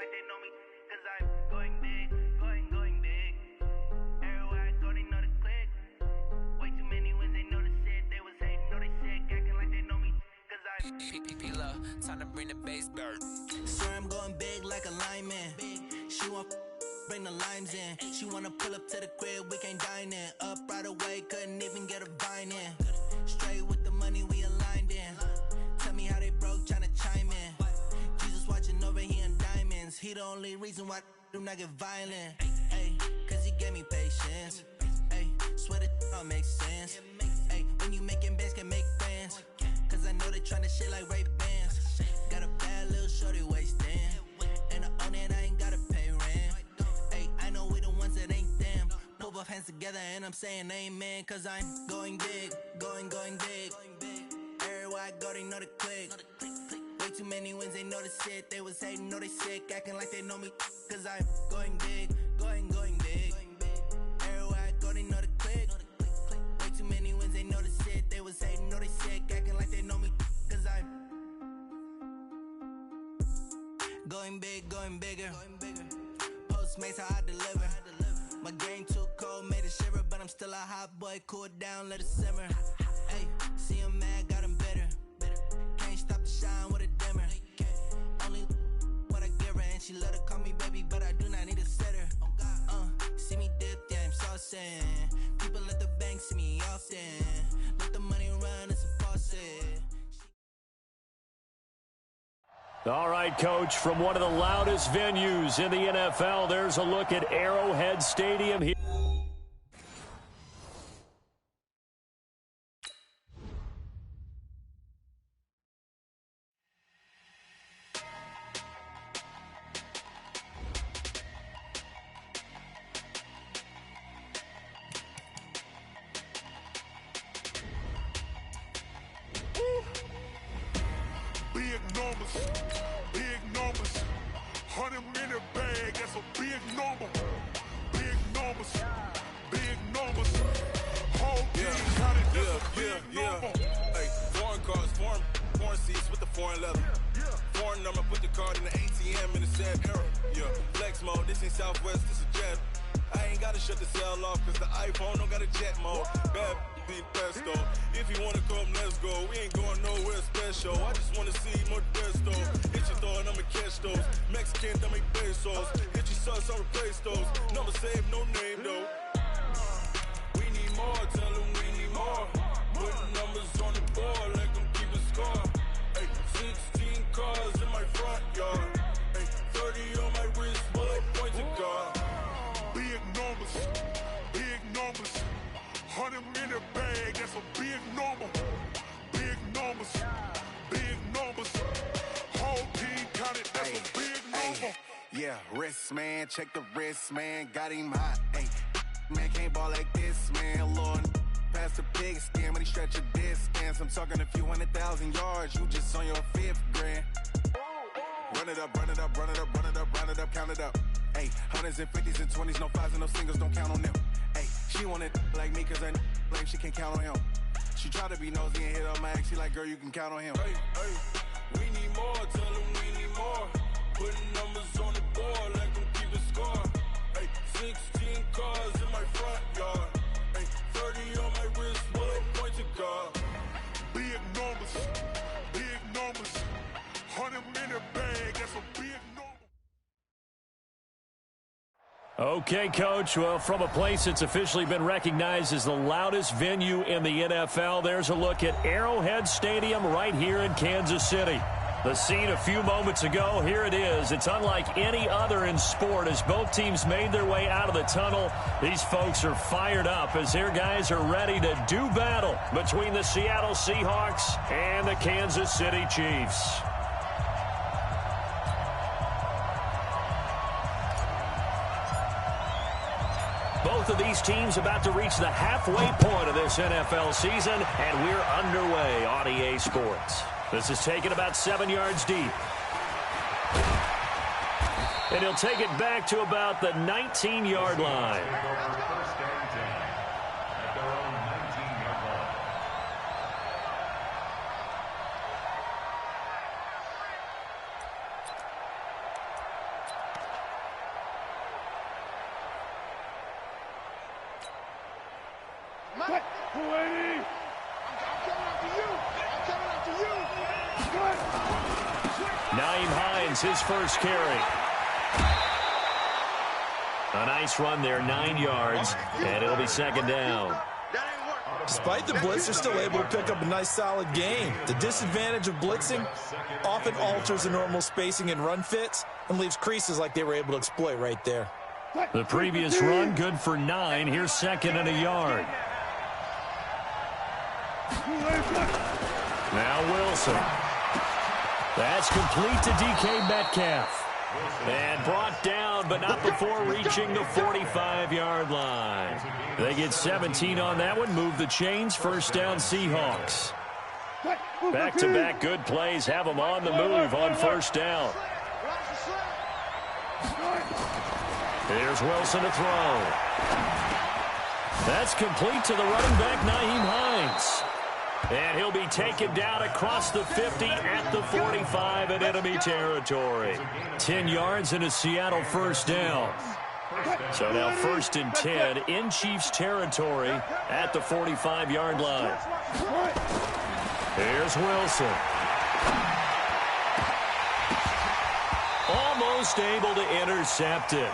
like they know me, cause I'm going big, going big. Everywhere I go, they know the click. Way too many wins, they know the shit. They was hating, know they sick, acting like they know me, cause I'm PPP love, time to bring the bass back. Sir, I'm going big like a lineman. She want bring the limes in. She wanna pull up to the crib, we can't dine in. Up right away, couldn't even get a vine in. Straight with the money, we aligned in. Tell me how they broke, tryna chime in. Jesus watching over here in diamonds. He the only reason why do not get violent. Ay, cause he gave me patience. Ay, swear that all makes sense. Ay, when you making bands, can make friends. Cause I know they tryna shit like Ray-Bans. Got a bad little shorty wasting. And I own it, I ain't gotta pay rent. Ay, I know we the ones that ain't them. Pull both hands together and I'm saying amen. Cause I'm going big, going big. Everywhere I go, they know the click. Way too many wins, they know the shit. They was hating, know they sick, acting like they know me. Cause I'm going big, going big. Everywhere I go, they know the click. Way too many wins, they know the shit. They was hating, know they sick, acting like they know me. Cause I'm going big, going bigger. Postmates, how I deliver. My game too cold, made it shiver. But I'm still a hot boy, cool it down, let it simmer. Hey, see him mad, got him bitter. Can't stop the shine with a dimmer. Only what I give her, and she love to call me baby, but I do not need a sitter. See me dip, yeah, I'm saucing. People at the bank see me often. Let the money run, it's a faucet. All right, Coach, from one of the loudest venues in the NFL, there's a look at Arrowhead Stadium here. Big numbers, 100 in the bag, that's a big number. Big numbers, whole team got it, that's a big number. Hey, foreign cars, foreign seats with the foreign leather. Foreign number, put the card in the ATM in the sad era. Yeah, flex mode, this ain't Southwest, this is jet. I ain't gotta shut the cell off, cause the iPhone don't got a jet mode. Bad beat pesto. If you wanna come, let's go. We ain't going nowhere special. I just wanna see more pesto. Hit your thought, I'ma catch those. Mexican, I make pesos. Hit your sus, I'll replace those. Number saved, no name though. We need more, tell them we need more. Putting numbers on the board like I'm keeping score. Hey, 16 cars in my front yard. Hey, 30 on my wrist, while I point to God. Big numbers, 100 in the bag, that's a big number. Big numbers, whole team counted, that's a big number. Yeah, wrist man, check the wrist man, got him hot. Ay, man can't ball like this, man. Lord, past the pig skin, but he stretch a distance. I'm talking a few 100,000 yards, you just on your 5th grand. Run it up, count it up. Ay, hundreds and 50s and 20s, no 5s and no singles, don't count on them. Ay, she want it like me, cause I like she can count on him. She try to be nosy and hit on my ex, she like, girl, you can count on him. Hey, we need more, tell them we need more. Putting numbers on the board like I'm keeping score. Hey, 16 cars in my front yard. Hey, 30 on my wrist, while I point to God. Big numbers, 100 in the bag, that's a big number. Okay, Coach. Well, from a place that's officially been recognized as the loudest venue in the NFL, there's a look at Arrowhead Stadium right here in Kansas City. The scene a few moments ago, here it is. It's unlike any other in sport as both teams made their way out of the tunnel. These folks are fired up as their guys are ready to do battle between the Seattle Seahawks and the Kansas City Chiefs. Both of these teams about to reach the halfway point of this NFL season, and we're underway on EA Sports. This is taken about 7 yards deep. And he'll take it back to about the 19-yard line. Nyheim Hines, his first carry. A nice run there, 9 yards, and it'll be second down. Despite the blitz, they're still able to pick up a nice solid gain. The disadvantage of blitzing often alters the normal spacing and run fits and leaves creases like they were able to exploit right there. The previous run, good for 9. Here's second and a yard. Now Wilson. That's complete to DK Metcalf. And brought down, but not before reaching the 45-yard line. They get 17 on that one, move the chains, first down Seahawks. Back-to-back good plays have them on the move on first down. Here's Wilson to throw. That's complete to the running back, Nyheim Hines. And he'll be taken down across the 50 at the 45 in enemy territory. 10 yards and a Seattle first down. So now first and 10 in Chiefs territory at the 45-yard line. Here's Wilson. Almost able to intercept it.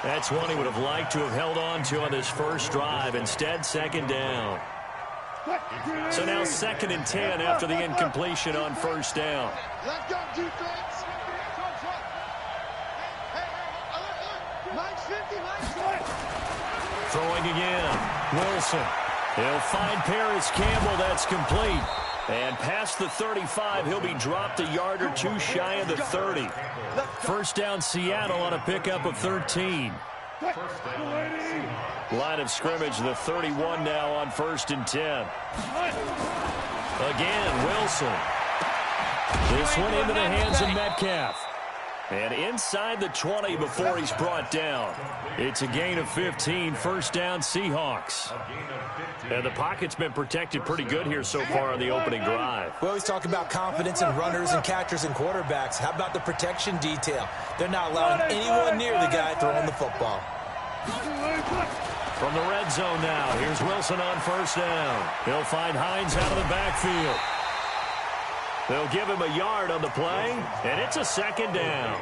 That's one he would have liked to have held on to on this first drive. Instead, second down. So now second and 10 after the incompletion on first down. Let's go, defense. Throwing again. Wilson. He'll find Paris Campbell. That's complete. And past the 35, he'll be dropped a yard or two shy of the 30. First down Seattle on a pickup of 13. Line of scrimmage, the 31 now on first and 10. Again, Wilson. This one into the hands of Metcalf. And inside the 20 before he's brought down. It's a gain of 15, first down Seahawks. And the pocket's been protected pretty good here so far on the opening drive. We always talk about confidence in runners and catchers and quarterbacks. How about the protection detail? They're not allowing anyone near the guy throwing the football. From the red zone now, here's Wilson on first down. He'll find Hines out of the backfield. They'll give him a yard on the play, and it's a second down.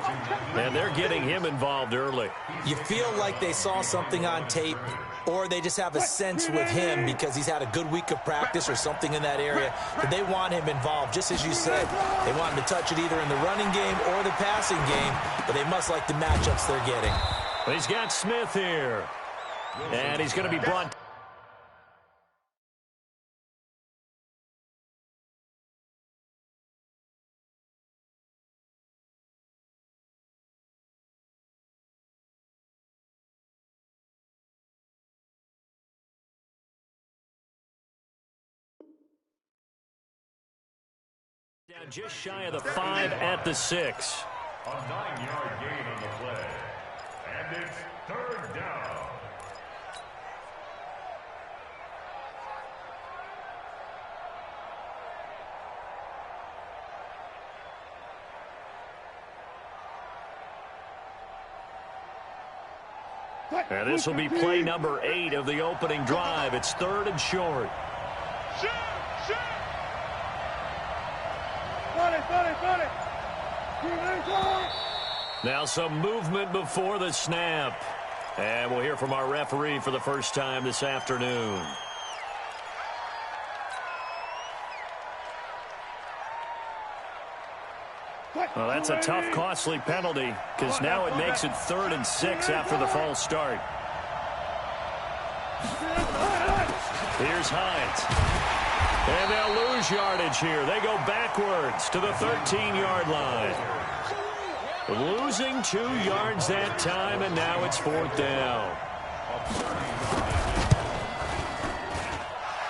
And they're getting him involved early. You feel like they saw something on tape, or they just have a sense with him because he's had a good week of practice or something in that area, that they want him involved. Just as you said, they want him to touch it either in the running game or the passing game, but they must like the matchups they're getting. He's got Smith here, and he's going to be brought. Down just shy of the 5 at the 6. A 9-yard gain on the play. And it's third down. And this will be play number 8 of the opening drive. It's third and short. Now some movement before the snap. And we'll hear from our referee for the first time this afternoon. Well, that's a tough, costly penalty because now it makes it third and 6 after the false start. Here's Hines. And they'll lose yardage here. They go backwards to the 13-yard line. Losing 2 yards that time, and now it's fourth down.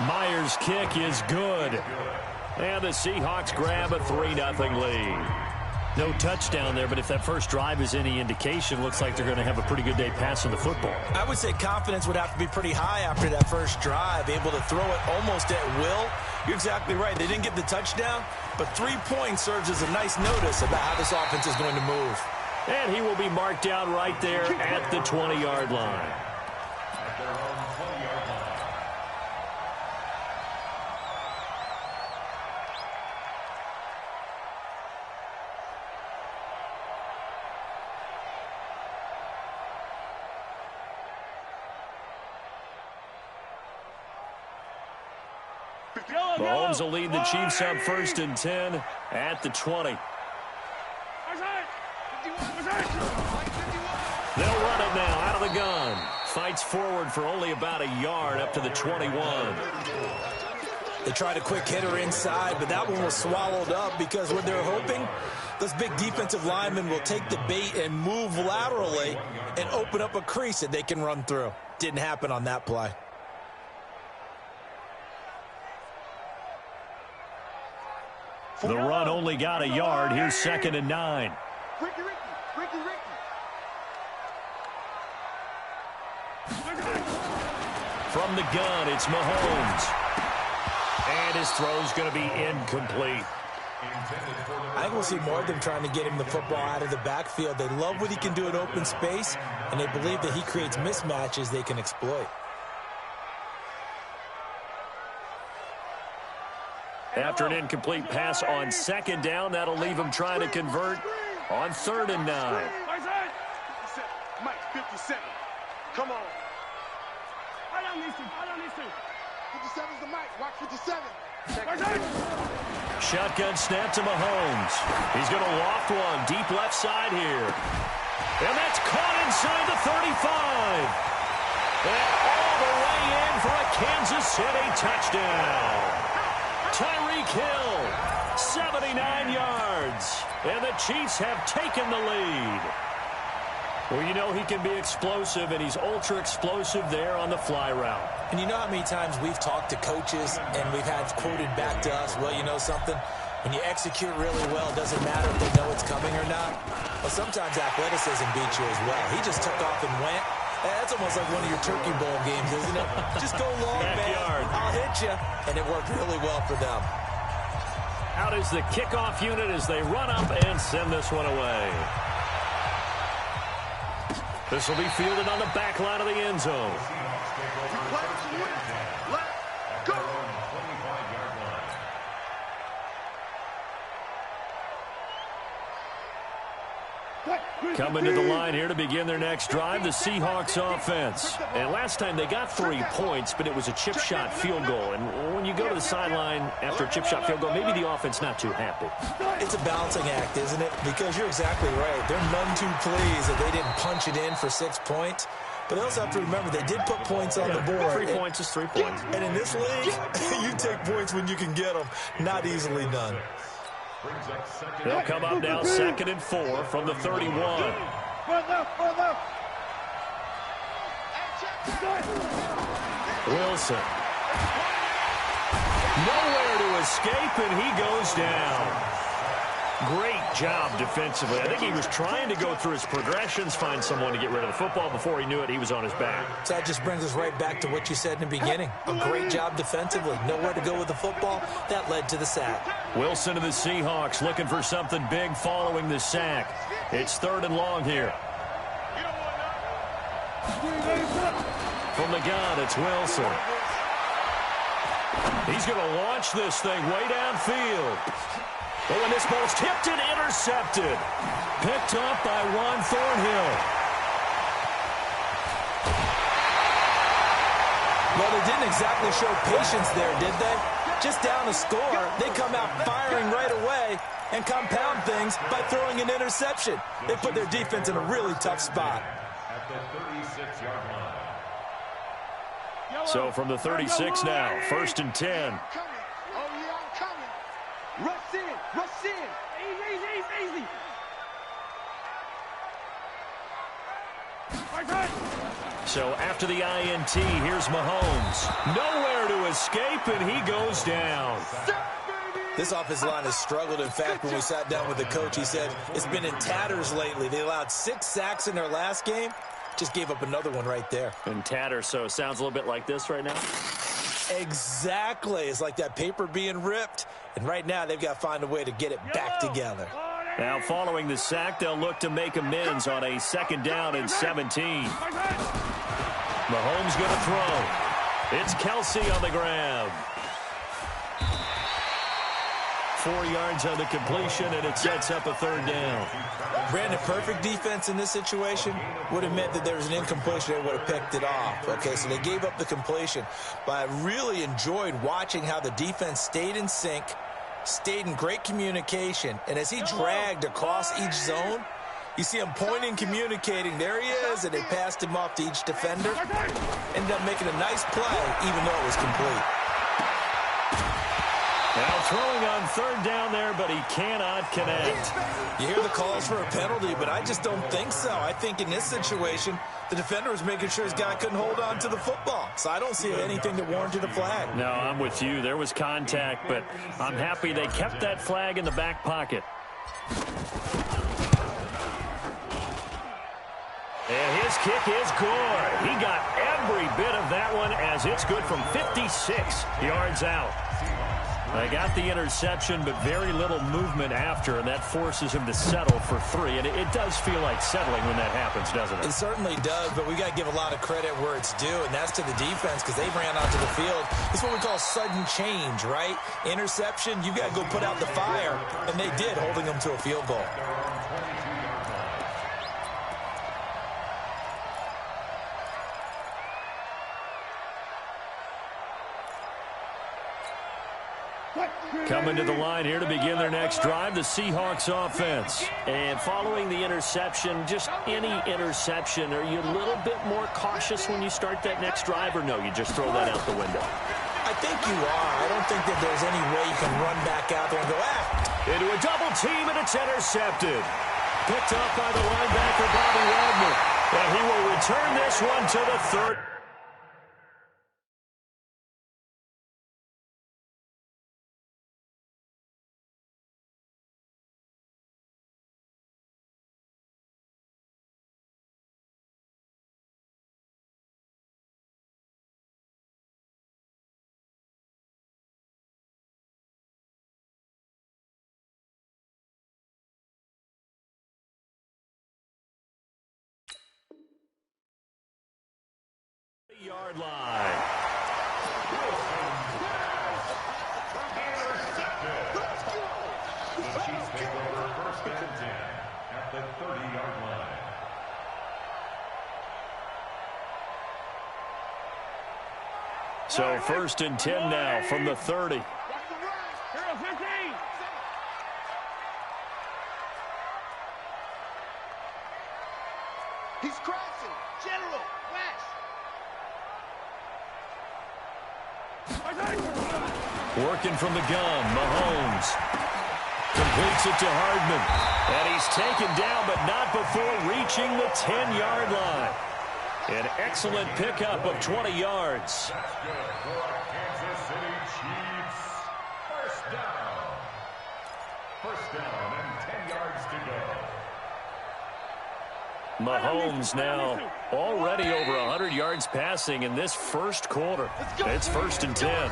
Myers' kick is good. And the Seahawks grab a 3-0 lead. No touchdown there, but if that first drive is any indication, looks like they're going to have a pretty good day passing the football. I would say confidence would have to be pretty high after that first drive, able to throw it almost at will. You're exactly right. They didn't get the touchdown, but 3 points serves as a nice notice about how this offense is going to move. And he will be marked down right there at the 20-yard line. Mahomes will lead the Chiefs up 1st and 10 at the 20. They'll run it now out of the gun. Fights forward for only about a yard up to the 21. They tried a quick hitter inside, but that one was swallowed up because what they're hoping, those big defensive linemen will take the bait and move laterally and open up a crease that they can run through. Didn't happen on that play. The run only got a yard. Here's 2nd and 9. From the gun, it's Mahomes. And his throw's going to be incomplete. I think we'll see more of them trying to get him the football out of the backfield. They love what he can do in open space, and they believe that he creates mismatches they can exploit. After an incomplete pass on 2nd down, that'll leave him trying to convert on 3rd and 9. Mike, 57. Come on. I don't need to. 57's the mic. Watch 57. Shotgun snap to Mahomes. He's going to loft one deep left side here. And that's caught inside the 35. And all the way in for a Kansas City touchdown. Tyreek Hill, 79 yards. And the Chiefs have taken the lead. Well, you know he can be explosive, and he's ultra-explosive there on the fly route. And you know how many times we've talked to coaches and we've had quoted back to us, well, you know something? When you execute really well, it doesn't matter if they know it's coming or not. Well, sometimes athleticism beats you as well. He just took off and went. That's almost like one of your Turkey Bowl games, isn't it? Just go long, Backyard. man. I'll hit you. And it worked really well for them. Out is the kickoff unit as they run up and send this one away. This will be fielded on the back line of the end zone. Let's go. Coming to the line here to begin their next drive, the Seahawks offense. And last time they got 3 points, but it was a chip shot field goal. And when you go to the sideline after a chip shot field goal, maybe the offense not too happy. It's a balancing act, isn't it? Because you're exactly right. They're none too pleased that they didn't punch it in for 6 points. But they also have to remember they did put points on the board. 3 points is 3 points. And in this league, you take points when you can get them. Not easily done. They'll come up now 2nd and 4 from the 31. Wilson. Nowhere to escape, and he goes down. Great job defensively. I think he was trying to go through his progressions, find someone to get rid of the football. Before he knew it, he was on his back. So that just brings us right back to what you said in the beginning. A great job defensively. Nowhere to go with the football. That led to the sack. Wilson of the Seahawks looking for something big following the sack. It's 3rd and long here. From the gun, it's Wilson. He's going to launch this thing way downfield. But when this ball's tipped and intercepted. Picked up by Juan Thornhill. Well, they didn't exactly show patience there, did they? Just down a score, they come out firing right away and compound things by throwing an interception. They put their defense in a really tough spot. At the 36-yard line. So from the 36 now, 1st and 10. Rush in. Easy. So after the INT, here's Mahomes. Nowhere to escape, and he goes down. This offensive line has struggled. In fact, when we sat down with the coach, he said it's been in tatters lately. They allowed 6 sacks in their last game. Just gave up another one right there. In tatters, so it sounds a little bit like this right now. Exactly. It's like that paper being ripped. And right now, they've got to find a way to get it back together. Now, following the sack, they'll look to make amends on a 2nd down and 17. Mahomes going to throw. It's Kelsey on the grab. 4 yards on the completion, and it sets up a 3rd down. Brandon, perfect defense in this situation would have meant that there was an incompletion. They would have picked it off. Okay, so they gave up the completion. But I really enjoyed watching how the defense stayed in sync, stayed in great communication, and as he dragged across each zone, you see him pointing, communicating. There he is, and they passed him off to each defender. Ended up making a nice play, even though it was complete. Now throwing on 3rd down there, but he cannot connect. You hear the calls for a penalty, but I just don't think so. I think in this situation, the defender was making sure his guy couldn't hold on to the football. So I don't see anything that warranted a flag. No, I'm with you. There was contact, but I'm happy they kept that flag in the back pocket. And his kick is good. He got every bit of that one as it's good from 56 yards out. They got the interception, but very little movement after, and that forces him to settle for 3. And it does feel like settling when that happens, doesn't it? It certainly does, but we got to give a lot of credit where it's due, and that's to the defense because they ran out to the field. It's what we call sudden change, right? Interception, you got to go put out the fire, and they did, holding them to a field goal. Coming to the line here to begin their next drive, the Seahawks offense. And following the interception, just any interception, are you a little bit more cautious when you start that next drive, or no, you just throw that out the window? I think you are. I don't think that there's any way you can run back out there and go, Into a double team, and it's intercepted. Picked up by the linebacker, Bobby Wagner. And he will return this one to the 3rd. Yard line. The Chiefs take over 1st and 10 at the 30-yard line. So 1st and 10 now from the 30. He's crossing. General, west. Working from the gun, Mahomes completes it to Hardman. And he's taken down, but not before reaching the 10-yard line. An excellent pickup of 20 yards. That's good for our Kansas City Chiefs. 1st down. 1st down and 10 yards to go. Mahomes now already over 100 yards passing in this 1st quarter. It's 1st and 10.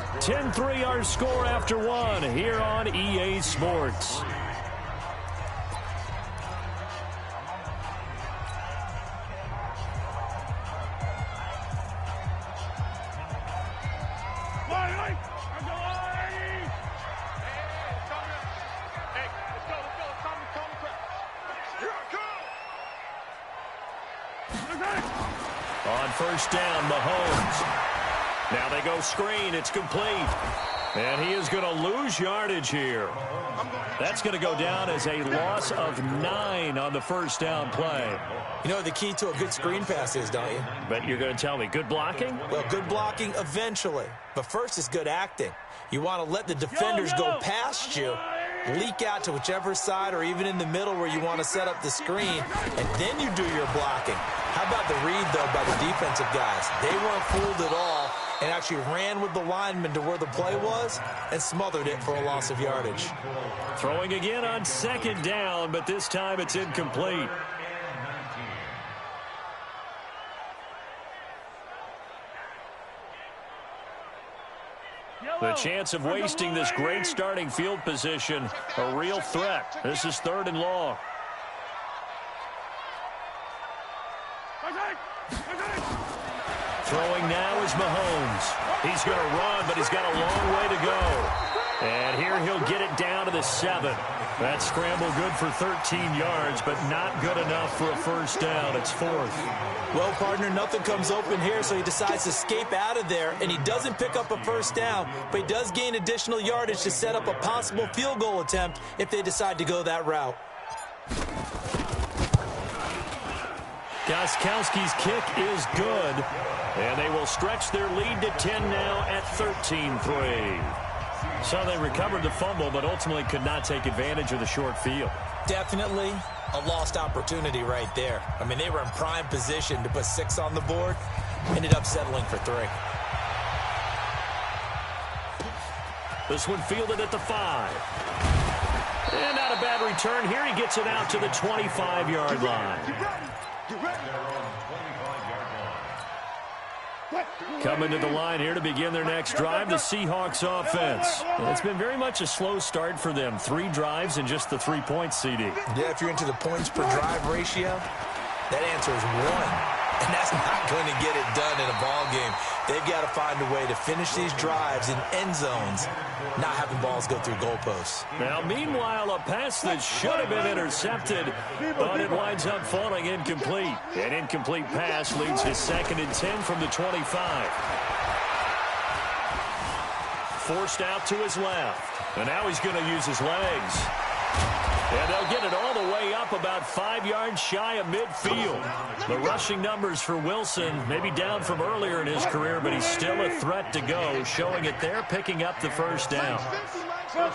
10-3 our score after 1 here on EA Sports. On 1st down, Mahomes. Now they go screen. It's complete. And he is going to lose yardage here. That's going to go down as a loss of 9 on the 1st down play. You know what the key to a good screen pass is, don't you? But you're going to tell me, good blocking? Well, good blocking eventually. But first is good acting. You want to let the defenders go past you, leak out to whichever side or even in the middle where you want to set up the screen, and then you do your blocking. How about the read, though, by the defensive guys? They weren't fooled at all and actually ran with the lineman to where the play was and smothered it for a loss of yardage. Throwing again on 2nd down, but this time it's incomplete. The chance of wasting this great starting field position, a real threat. This is 3rd and long. Throwing now is Mahomes. He's going to run, but he's got a long way to go. And here he'll get it down to the 7. That scramble good for 13 yards, but not good enough for a first down. It's 4th. Well, partner, nothing comes open here, so he decides to escape out of there, and he doesn't pick up a first down, but he does gain additional yardage to set up a possible field goal attempt if they decide to go that route. Gostkowski's kick is good, and they will stretch their lead to 10 now at 13-3. So they recovered the fumble, but ultimately could not take advantage of the short field. Definitely a lost opportunity right there. I mean, they were in prime position to put 6 on the board, ended up settling for 3. This one fielded at the 5. And not a bad return. Here he gets it out to the 25-yard line. Coming to the line here to begin their next drive, the Seahawks offense. And it's been very much a slow start for them. 3 drives and just the 3 points, CD. Yeah, if you're into the points per drive ratio, that answer is 1. And that's not going to get it done in a ball game. They've got to find a way to finish these drives in end zones, not having balls go through goalposts. Now, meanwhile, a pass that should have been intercepted, but it winds up falling incomplete. An incomplete pass leads to 2nd and 10 from the 25. Forced out to his left. And now he's going to use his legs. And they'll get it all the way up about 5 yards shy of midfield. The rushing numbers for Wilson maybe down from earlier in his career, but he's still a threat to go, showing it there, picking up the first down. They'll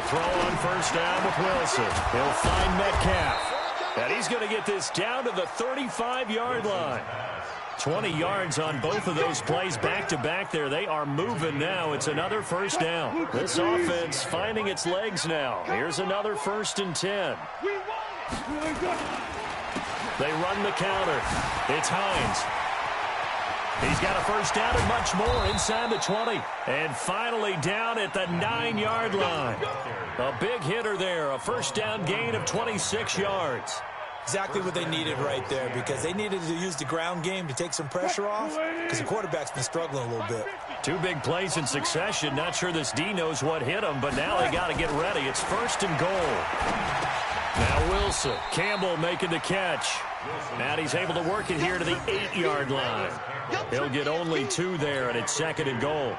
throw on first down with Wilson. He'll find Metcalf. And he's going to get this down to the 35-yard line. 20 yards on both of those plays back-to-back there. They are moving now. It's another first down. This offense finding its legs now. Here's another 1st and 10. They run the counter. It's Hines. He's got a first down and much more inside the 20. And finally down at the 9-yard line. A big hitter there. A first down gain of 26 yards. Exactly what they needed right there, because they needed to use the ground game to take some pressure off, because the quarterback's been struggling a little bit. 2 big plays in succession. Not sure this D knows what hit him, but now they got to get ready. It's 1st and goal. Now Wilson. Campbell making the catch. And he's able to work it here to the 8-yard line. He'll get only 2 there, and it's 2nd and goal.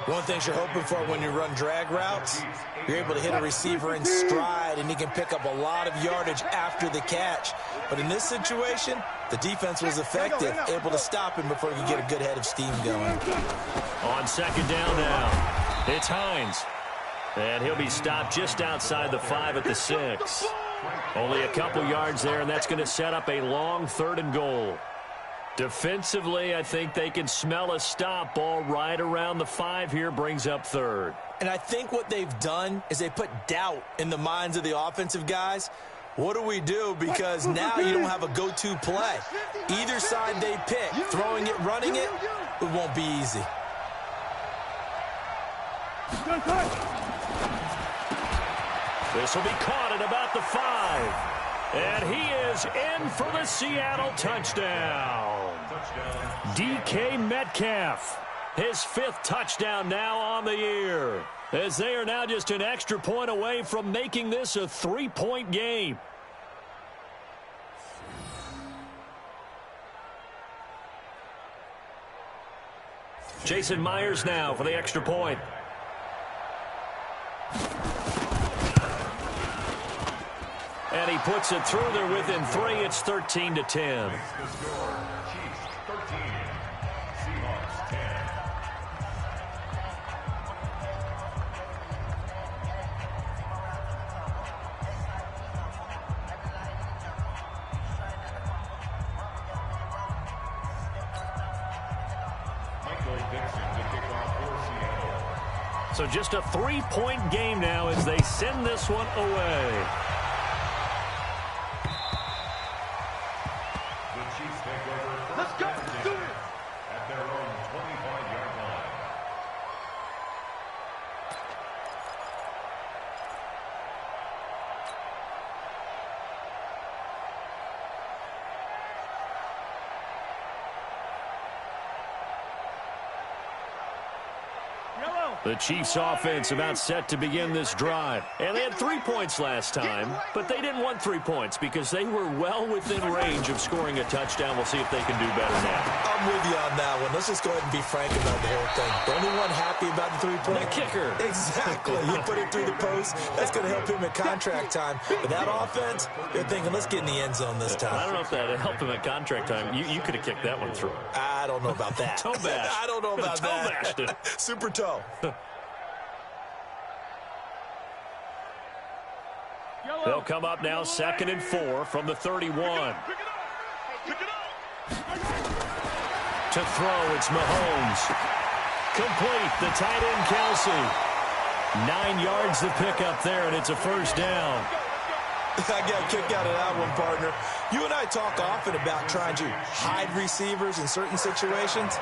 One thing you're hoping for when you run drag routes, you're able to hit a receiver in stride, and he can pick up a lot of yardage after the catch. But in this situation, the defense was effective, able to stop him before he could get a good head of steam going. On 2nd down now, it's Hines. And he'll be stopped just outside the 5 at the 6. Only a couple yards there, and that's going to set up a long 3rd and goal. Defensively, I think they can smell a stop. Ball right around the 5 here, brings up 3rd. And I think what they've done is they put doubt in the minds of the offensive guys. What do we do? Because now you don't have a go-to play. Either side they pick, throwing it, running it, it won't be easy. This will be caught at about the 5. And he is in for the Seattle touchdown. DK Metcalf, his 5th touchdown now on the year, as they are now just an extra point away from making this a 3-point game. Jason Myers now for the extra point. And he puts it through. They're within 3. It's 13-10. So just a 3-point game now as they send this one away. The Chiefs offense about set to begin this drive. And they had 3 points last time, but they didn't want 3 points because they were well within range of scoring a touchdown. We'll see if they can do better now. I'm with you on that one. Let's just go ahead and be frank about the whole thing. The only one happy about the 3-point? The kicker. Exactly. You put it through the post. That's going to help him at contract time. But that offense, they're thinking, let's get in the end zone this time. I don't know if that helped him at contract time. You could have kicked that one through. I don't know about that. Toe bash. I don't know about toe that. Bashed it. Super toe. They'll come up now 2nd and 4 from the 31. To throw, it's Mahomes. Complete, the tight end Kelsey. 9 yards to pick up there, and it's a first down. I got a kick out of that one, partner. You and I talk often about trying to hide receivers in certain situations,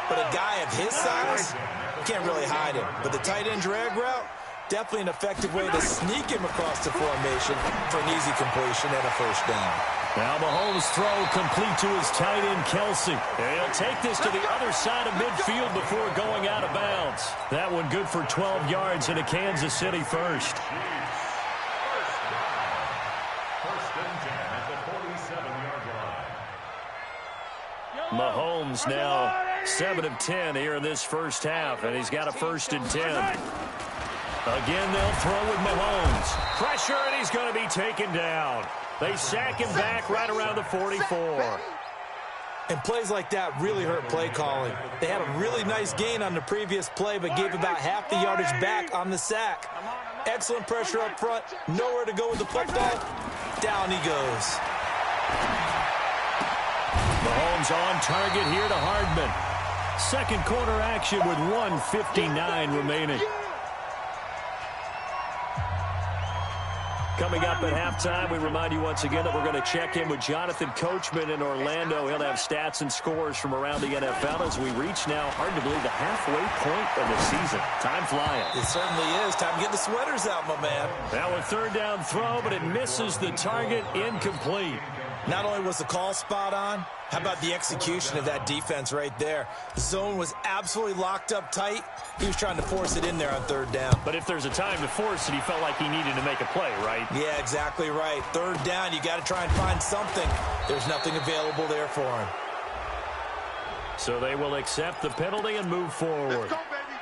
but a guy of his size, you can't really hide him. But the tight end drag route, definitely an effective way to sneak him across the formation for an easy completion and a first down. Now Mahomes' throw complete to his tight end Kelsey. And he'll take this to the other side of midfield before going out of bounds. That one good for 12 yards and a Kansas City first. First and 10 at the 47-yard line. Mahomes now 7 of 10 here in this first half, and he's got a 1st and 10. Again, they'll throw with Mahomes. Pressure, and he's going to be taken down. They sack him back right around the 44. And plays like that really hurt play calling. They had a really nice gain on the previous play, but gave about half the yardage back on the sack. Excellent pressure up front. Nowhere to go with the football. Down he goes. Mahomes on target here to Hardman. Second quarter action with 1:59 remaining. Coming up at halftime, we remind you once again that we're going to check in with Jonathan Coachman in Orlando. He'll have stats and scores from around the NFL as we reach now, hard to believe, the halfway point of the season. Time flying. It certainly is. Time to get the sweaters out, my man. Now a 3rd down throw, but it misses the target, incomplete. Not only was the call spot on, how about the execution of that defense right there? The zone was absolutely locked up tight. He was trying to force it in there on 3rd down. But if there's a time to force it, he felt like he needed to make a play, right? Yeah, exactly right. 3rd down, you got to try and find something. There's nothing available there for him. So they will accept the penalty and move forward. Let's go, baby.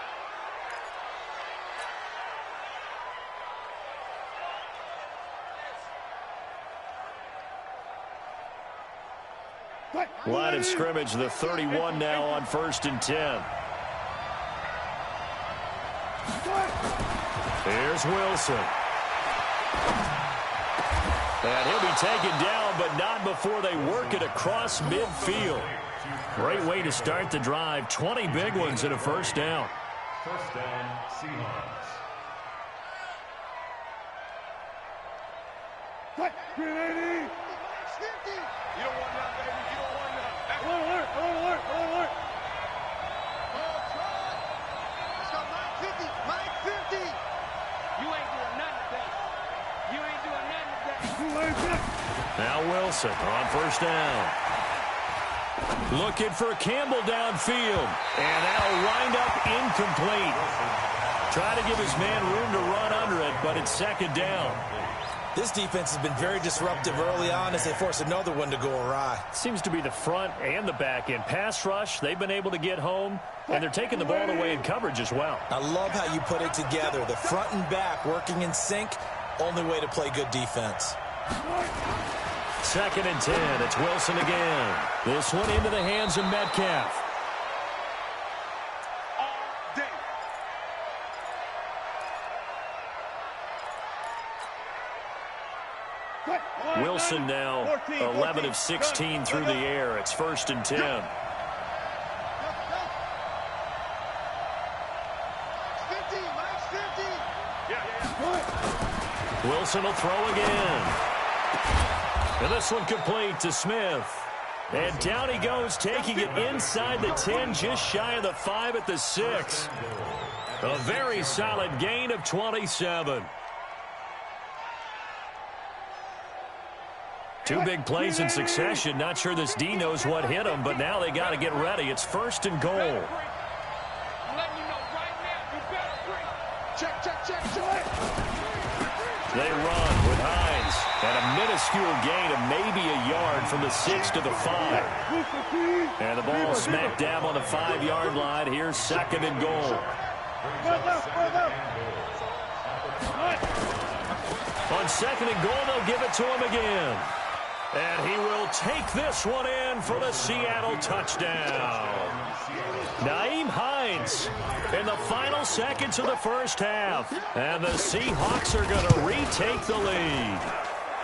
Line of scrimmage, the 31 now on 1st and 10. Here's Wilson. And he'll be taken down, but not before they work it across midfield. Great way to start the drive. 20 big ones and a first down. First down, Seahawks. Grenade! You don't want that, baby. You don't want that. Alert! Let's go, Mike 50. Mike 50. You ain't doing nothing today. You ain't doing nothing today. Now Wilson on 1st down. Looking for Campbell downfield. And that'll wind up incomplete. Try to give his man room to run under it, but it's 2nd down. This defense has been very disruptive early on as they force another one to go awry. Seems to be the front and the back end. Pass rush, they've been able to get home, and they're taking the ball away in coverage as well. I love how you put it together. The front and back working in sync, only way to play good defense. 2nd and 10, it's Wilson again. This one into the hands of Metcalf. Wilson now 11 of 16 through the air. It's 1st and 10. 50, Mike's 50. Wilson will throw again. And this one complete to Smith. And down he goes, taking it inside the 10, just shy of the 5 at the 6. A very solid gain of 27. 2 big plays in succession. Not sure this D knows what hit him, but now they got to get ready. It's 1st and goal. I'm letting you know right now, you better Check, check, check, check. They run with Hines. And a minuscule gain of maybe a yard from the 6 to the 5. And the ball smacked down on the 5-yard line. Here's 2nd and goal. On 2nd and goal, they'll give it to him again. And he will take this one in for the Seattle touchdown. Nyheim Hines in the final seconds of the first half. And the Seahawks are going to retake the lead.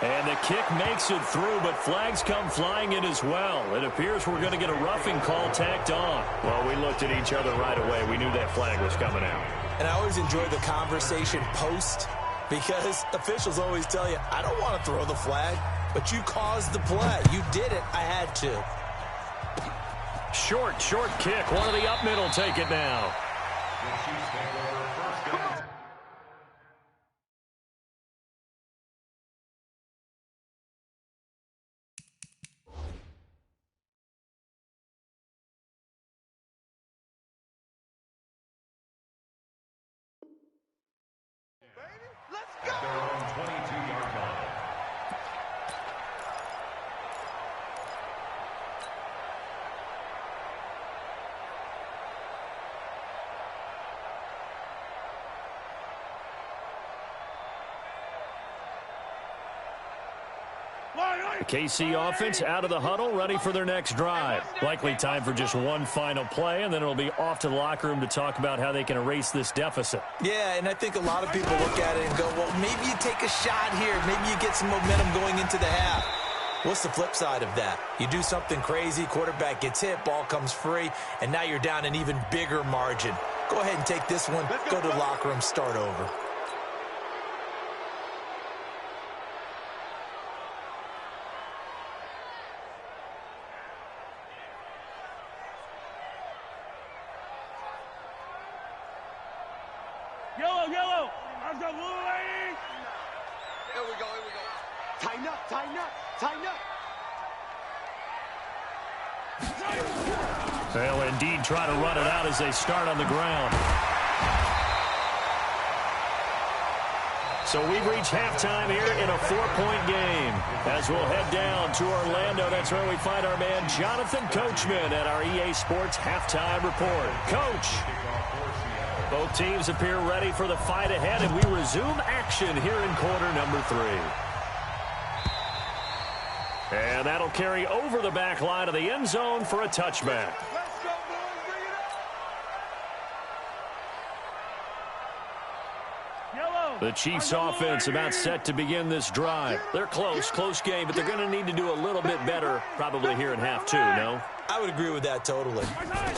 And the kick makes it through, but flags come flying in as well. It appears we're going to get a roughing call tacked on. Well, we looked at each other right away. We knew that flag was coming out. And I always enjoy the conversation post because officials always tell you, I don't want to throw the flag, but you caused the play. You did it. I had to. Short kick. One of the up middle take it now. At their own 22-yard line. The KC offense out of the huddle, ready for their next drive. Likely time for just one final play, and then it'll be off to the locker room to talk about how they can erase this deficit. Yeah, and I think a lot of people look at it and go, well, maybe you take a shot here. Maybe you get some momentum going into the half. What's the flip side of that? You do something crazy, quarterback gets hit, ball comes free, and now you're down an even bigger margin. Go ahead and take this one, go to the locker room, start over. Yellow. I'm the moving. Here we go. Tighten up. They'll indeed try to run it out as they start on the ground. So we've reached halftime here in a 4-point game. As we'll head down to Orlando, that's where we find our man Jonathan Coachman at our EA Sports Halftime Report. Coach. Both teams appear ready for the fight ahead, and we resume action here in quarter number 3. And that'll carry over the back line of the end zone for a touchback. The Chiefs offense about set to begin this drive. They're close game, but they're going to need to do a little bit better probably here in half 2, no? I would agree with that totally.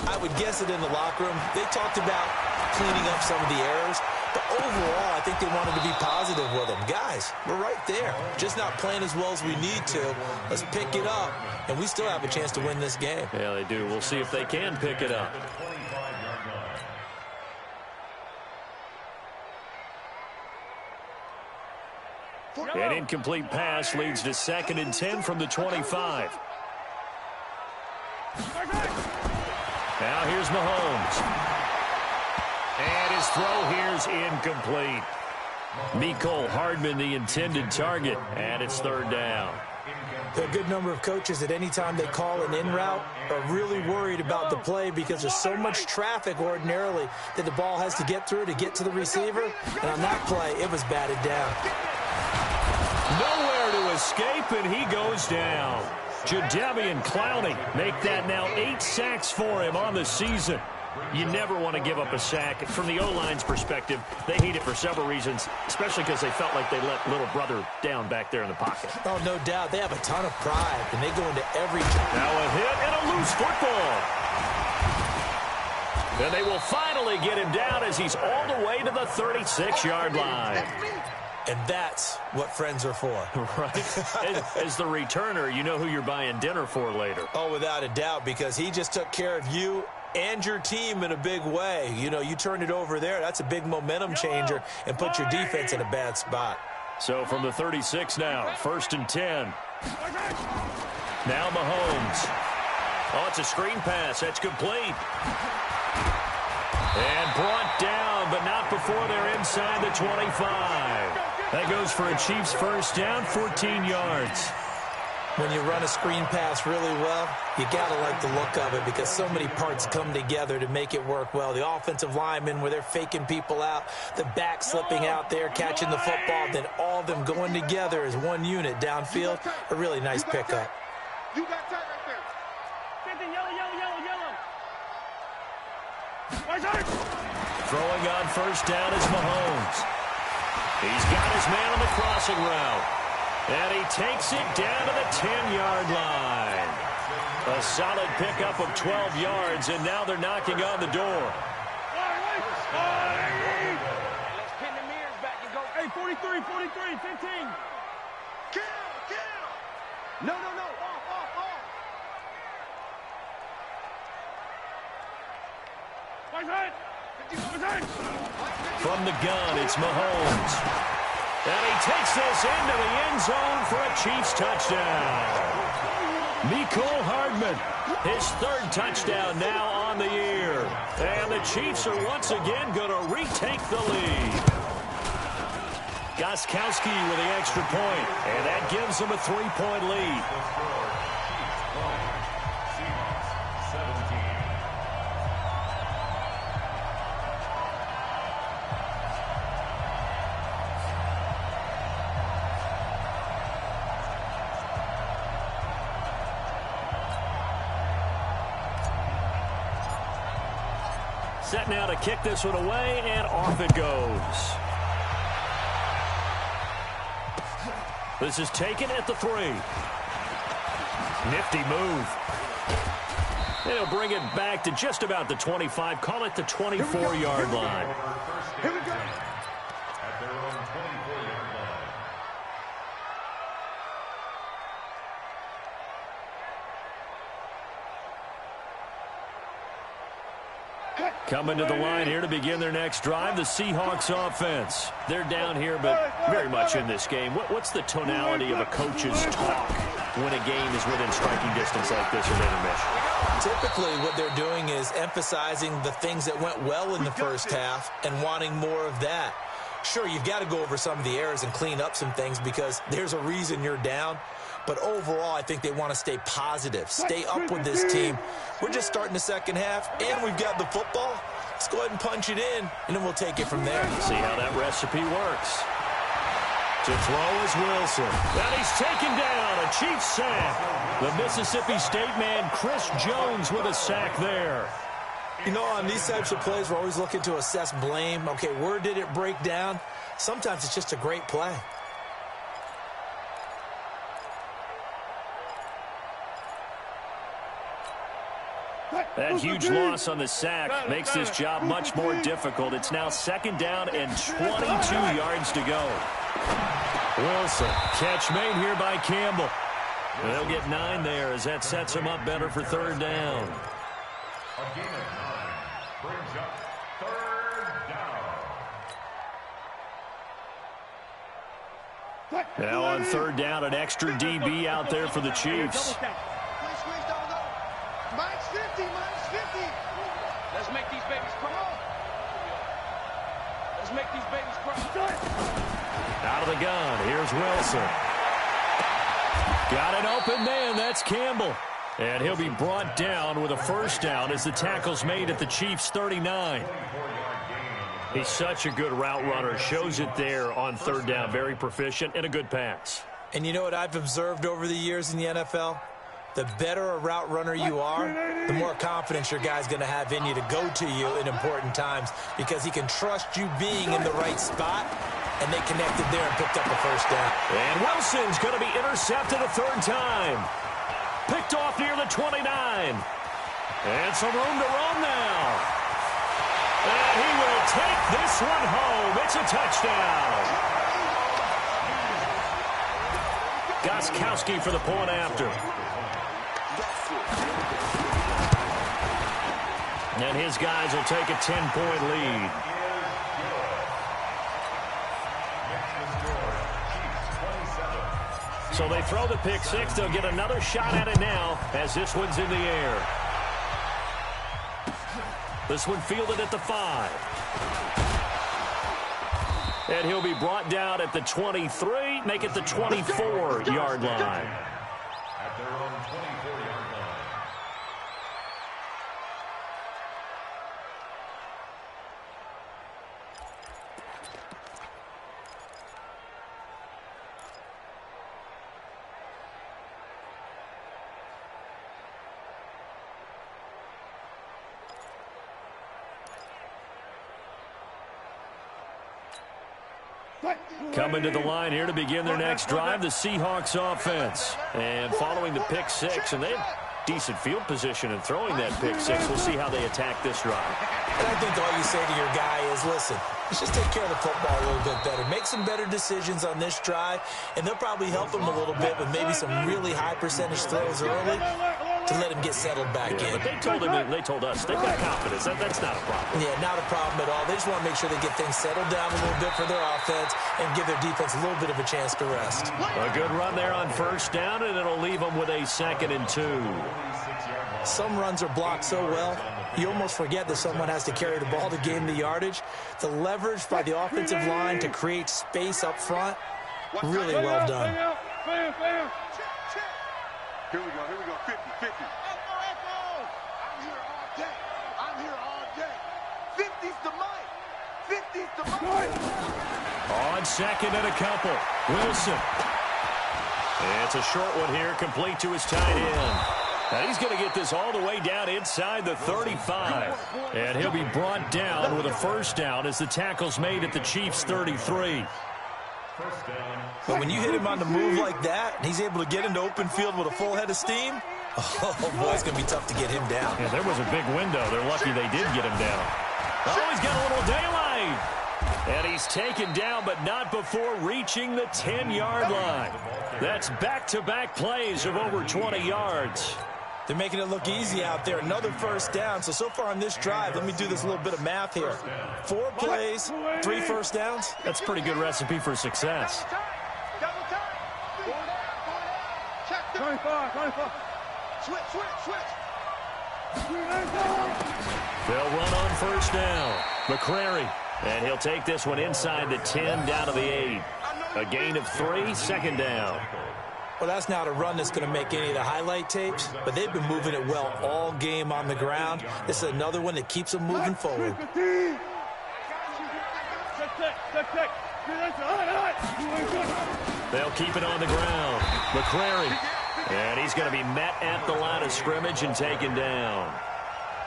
I would guess it in the locker room. They talked about cleaning up some of the errors, but overall, I think they wanted to be positive with them. Guys, we're right there. Just not playing as well as we need to. Let's pick it up, and we still have a chance to win this game. Yeah, they do. We'll see if they can pick it up. An incomplete pass leads to 2nd and 10 from the 25. Now here's Mahomes. And his throw here's incomplete. Mecole Hardman, the intended target, and it's 3rd down. A good number of coaches at any time they call an in route are really worried about the play because there's so much traffic ordinarily that the ball has to get through to get to the receiver. And on that play, it was batted down. Nowhere to escape, and he goes down. Jadeveon Clowney make that now 8 sacks for him on the season. You never want to give up a sack. From the O-line's perspective, they hate it for several reasons, especially because they felt like they let little brother down back there in the pocket. Oh, no doubt. They have a ton of pride, and they go into every... Now a hit and a loose football. And they will finally get him down as he's all the way to the 36-yard line. And that's what friends are for. Right? As the returner, you know who you're buying dinner for later. Oh, without a doubt, because he just took care of you and your team in a big way. You know, you turned it over there. That's a big momentum changer and put your defense in a bad spot. So from the 36 now, 1st and 10. Now Mahomes. Oh, it's a screen pass. That's complete. And brought down down, but not before they're inside the 25. That goes for a Chiefs first down, 14 yards. When you run a screen pass really well, you got to like the look of it because so many parts come together to make it work well. The offensive linemen, where they're faking people out, the back slipping out there, catching the football, then all of them going together as one unit downfield. A really nice pickup. You got tight right there. 50, yellow. Throwing on first down is Mahomes. He's got his man on the crossing route. And he takes it down to the 10-yard line. A solid pickup of 12 yards, and now they're knocking on the door. Let's pin the mirrors back and go. Hey, 43, 15. Kill. No. Off. From the gun, it's Mahomes. And he takes this into the end zone for a Chiefs touchdown. Mecole Hardman, his third touchdown now on the year. And the Chiefs are once again going to retake the lead. Gostkowski with the extra point, and that gives them a 3-point lead. Set now to kick this one away, and off it goes. This is taken at the 3. Nifty move. They'll bring it back to just about the 25. Call it the 24-yard line. Here we go. At their own 24-yard line. Coming to the line here to begin their next drive, the Seahawks offense. They're down here, but very much in this game. What's the tonality of a coach's talk when a game is within striking distance like this in intermission? Typically, what they're doing is emphasizing the things that went well in the first half and wanting more of that. Sure, you've got to go over some of the errors and clean up some things because there's a reason you're down. But overall, I think they want to stay positive, stay up with this team. We're just starting the second half, and we've got the football. Let's go ahead and punch it in, and then we'll take it from there. See how that recipe works. To throw is Wilson. And he's taken down, a Chiefs sack. The Mississippi State man, Chris Jones, with a sack there. You know, on these types of plays, we're always looking to assess blame. Okay, where did it break down? Sometimes it's just a great play. That huge loss on the sack makes this job much more difficult. It's now second down and 22 yards to go. Wilson, catch made here by Campbell. They'll get 9 there as that sets him up better for third down. A gain of 9 brings up third down. Now on third down, an extra DB out there for the Chiefs. Mine's 50. Let's make these babies cry. Out of the gun, here's Wilson. Got an open man, that's Campbell. And he'll be brought down with a first down as the tackle's made at the Chiefs' 39. He's such a good route runner. Shows it there on third down. Very proficient and a good pass. And you know what I've observed over the years in the NFL? The better a route runner you are, the more confidence your guy's going to have in you to go to you in important times because he can trust you being in the right spot, and they connected there and picked up the first down. And Wilson's going to be intercepted a third time. Picked off near the 29. And some room to run now. And he will take this one home. It's a touchdown. Gostkowski for the point after. And his guys will take a 10-point lead. So they throw the pick six. They'll get another shot at it now as this one's in the air. This one fielded at the 5. And he'll be brought down at the 23, make it the 24-yard line. At their own 24-yard line. Coming to the line here to begin their next drive, the Seahawks offense. And following the pick six, and they have decent field position in throwing that pick six. We'll see how they attack this drive. And I think all you say to your guy is, listen, let's just take care of the football a little bit better. Make some better decisions on this drive, and they'll probably help him a little bit with maybe some really high percentage throws early to let him get settled back in. But they told him, they told us, they've got confidence. That's not a problem. Yeah, not a problem at all. They just want to make sure they get things settled down a little bit for their offense and give their defense a little bit of a chance to rest. A good run there on first down, and it'll leave them with a 2nd and 2. Some runs are blocked so well, you almost forget that someone has to carry the ball to gain the yardage. The leverage by the offensive line to create space up front, really well done. Here we go, 50, 50. I'm here all day. 50's the mic. 50's the mic. On 2nd and a couple, Wilson. It's a short one here, complete to his tight end. And he's going to get this all the way down inside the 35. And he'll be brought down with a first down as the tackle's made at the Chiefs' 33. But when you hit him on the move like that, and he's able to get into open field with a full head of steam, oh, boy, it's going to be tough to get him down. Yeah, there was a big window. They're lucky they did get him down. Oh, he's got a little daylight. And he's taken down, but not before reaching the 10-yard line. That's back-to-back plays of over 20 yards. They're making it look easy out there. Another first down. So far on this drive, let me do this little bit of math here. 4 plays, 3 first downs. That's a pretty good recipe for success. 25. Switch. They'll run on first down. McCrary. And he'll take this one inside the 10, down to the 8. A gain of 3, 2nd down. Well, that's not a run that's going to make any of the highlight tapes, but they've been moving it well all game on the ground. This is another one that keeps them moving forward. They'll keep it on the ground. McCrary. And he's going to be met at the line of scrimmage and taken down.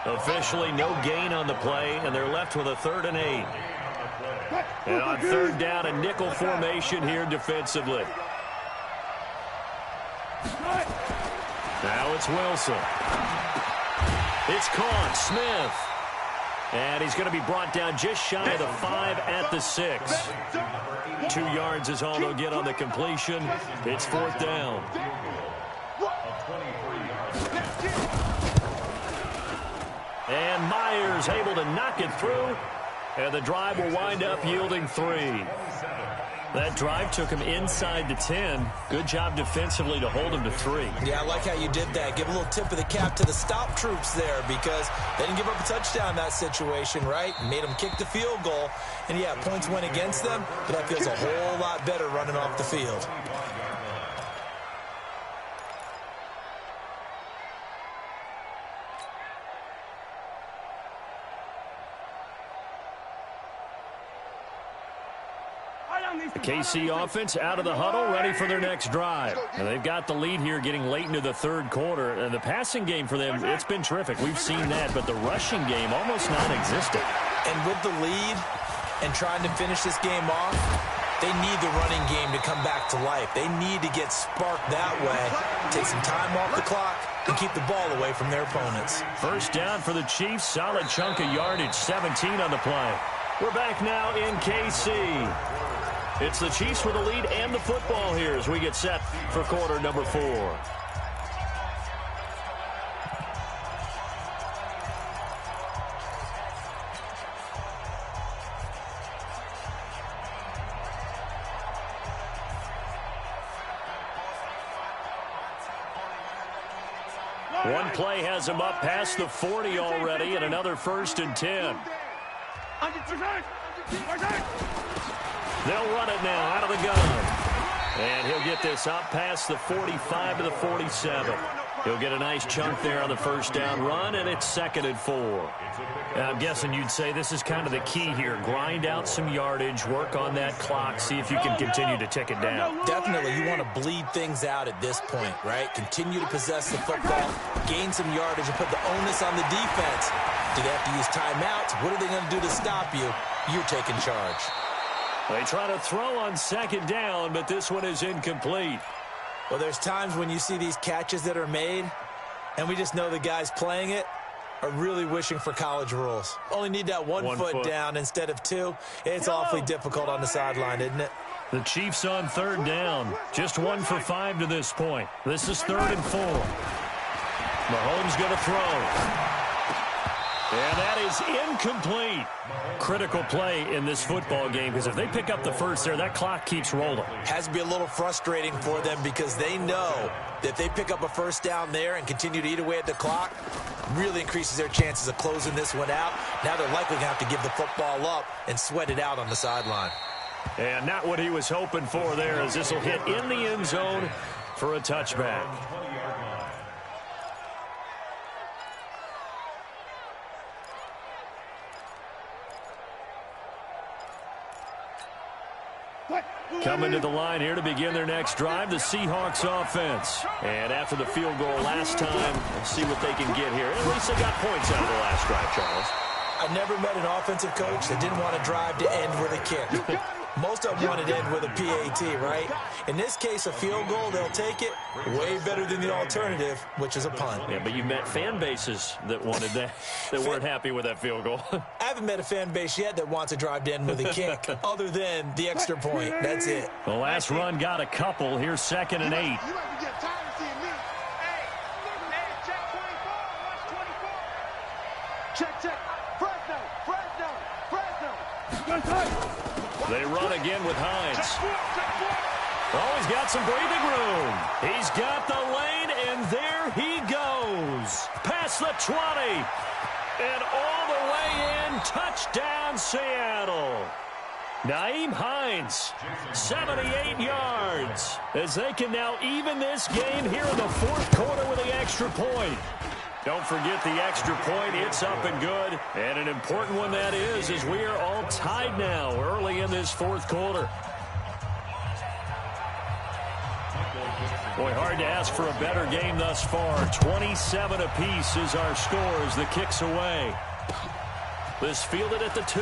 Officially no gain on the play, and they're left with a 3rd and 8. And on 3rd down, a nickel formation here defensively. Now it's Wilson. It's caught. Smith. And he's going to be brought down just shy of the 5 at the 6. 2 yards is all they'll get on the completion. It's 4th down. And Myers able to knock it through. And the drive will wind up yielding 3. That drive took him inside the 10. Good job defensively to hold him to 3. Yeah, I like how you did that. Give a little tip of the cap to the stop troops there because they didn't give up a touchdown in that situation, right? Made them kick the field goal. And, yeah, points went against them, but that feels a whole lot better running off the field. The KC offense out of the huddle, ready for their next drive. And they've got the lead here getting late into the 3rd quarter. And the passing game for them, it's been terrific. We've seen that, but the rushing game almost non-existent. And with the lead and trying to finish this game off, they need the running game to come back to life. They need to get sparked that way, take some time off the clock, and keep the ball away from their opponents. First down for the Chiefs. Solid chunk of yardage, 17 on the play. We're back now in KC. It's the Chiefs with the lead and the football here as we get set for quarter number 4. One play has him up past the 40 already, and another 1st and 10. They'll run it now out of the gun. And he'll get this up past the 45 to the 47. He'll get a nice chunk there on the first down run, and it's 2nd and 4. I'm guessing you'd say this is kind of the key here. Grind out some yardage, work on that clock, see if you can continue to tick it down. Definitely, you want to bleed things out at this point, right? Continue to possess the football, gain some yardage, and put the onus on the defense. Do they have to use timeouts? What are they going to do to stop you? You're taking charge. They try to throw on 2nd down, but this one is incomplete. Well, there's times when you see these catches that are made, and we just know the guys playing it are really wishing for college rules. Only need that one foot down instead of 2. It's awfully difficult on the sideline, isn't it? The Chiefs on 3rd down. Just 1 for 5 to this point. This is 3rd and 4. Mahomes going to throw. And that is incomplete. Critical play in this football game, because if they pick up the first there, that clock keeps rolling. Has to be a little frustrating for them because they know that if they pick up a first down there and continue to eat away at the clock, really increases their chances of closing this one out. Now they're likely going to have to give the football up and sweat it out on the sideline. And not what he was hoping for there, as this will hit in the end zone for a touchback. Coming to the line here to begin their next drive, the Seahawks offense. And after the field goal last time, we'll see what they can get here. At least they got points out of the last drive, Charles. I never met an offensive coach that didn't want to drive to end with a kick. Most of them want to end with a PAT, right? In this case, a field goal, they'll take it. Way better than the alternative, which is a punt. Yeah, but you met fan bases that wanted that, that weren't happy with that field goal. I haven't met a fan base yet that wants to drive to end with a kick, other than the extra point. That's it. The last run got a couple. Here's 2nd and 8. You might be getting tired of seeing me. Hey, check 24. Watch 24. Check. Fresno. They run again with Hines. Oh, he's got some breathing room. He's got the lane, and there he goes. Past the 20. And all the way in. Touchdown, Seattle. Nyheim Hines, 78 yards. As they can now even this game here in the 4th quarter with the extra point. Don't forget the extra point. It's up and good. And an important one that is, as we are all tied now early in this 4th quarter. Boy, hard to ask for a better game thus far. 27 apiece is our score as the kick's away. This fielded at the 2.